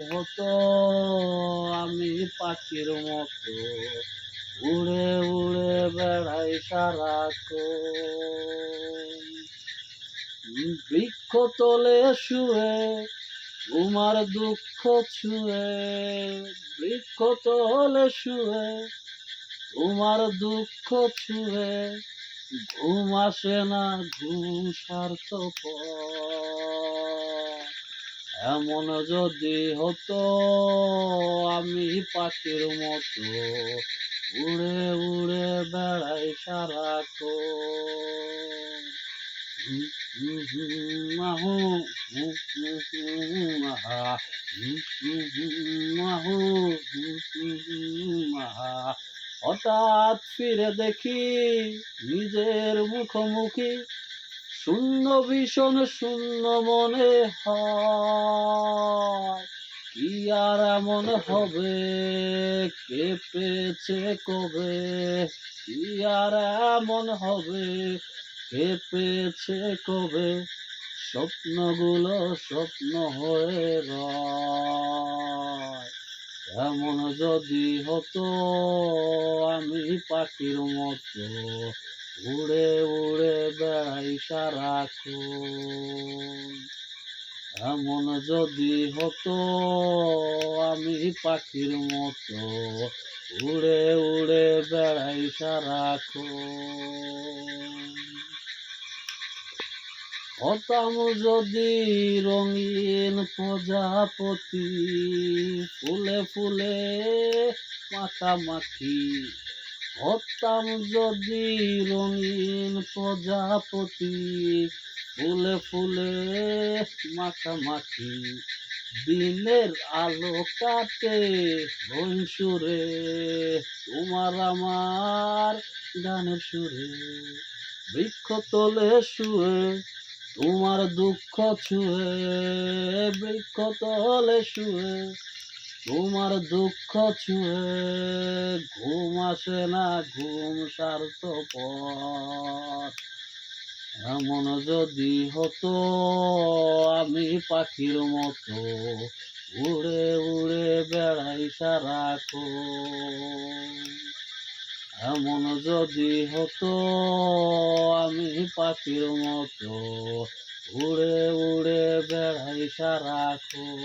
হতো আমি পাখির মতো উড়ে উড়ে বেড়াই সারাক্ষণ। বৃক্ষ তলে শুয়ে তোমার দুঃখ ছুঁয়ে, বৃক্ষ তলে শুয়ে তোমার দুঃখ ছুঁয়ে ঘুম আসে না, ঘুম সার্থকর। এমন যদি হতো আমি পাখির মতো উড়ে উড়ে বেড়াই সারাক্ষণ। মাহু মাহা মাহু মাহা। হঠাৎ ফিরে দেখি নিজের মুখোমুখি, শূন্য ভীষণ শূন্য মনে হয়। কি আর এমন হবে, কে পেয়েছে কবে? কি আর এমন হবে, কে পেয়েছে কবে? স্বপ্নগুলো স্বপ্ন হয়ে রয়। এমন যদি হতো আমি পাখির মতো উড়ে উড়ে বেড়াই সারাক্ষণ। এমন যদি হতো আমি পাখির মতো উড়ে উড়ে বেড়াই সারাক্ষণ। হতাম যদি রঙিন প্রজাপতি, ফুলে ফুলে মাখামাখি। হতাম যদি রঙিন প্রজাপতি, ফুলে ফুলে মাখামাখি। দিনের আলো কাটে বন সুরে, তোমার আমার গানের সুরে। বৃক্ষ তলে শুয়ে তোমার দুঃখ ছুঁয়ে, বৃক্ষ তলে শুয়ে তোমার দুঃখ ছুঁয়ে ঘুম আসে না, ঘুম স্বার্থপর। এমন যদি হতো আমি পাখির মতো উড়ে উড়ে বেড়াই সারাক্ষণ। এমন যদি হতো আমি পাখির মতো উড়ে উড়ে বেড়াই সারাক্ষণ।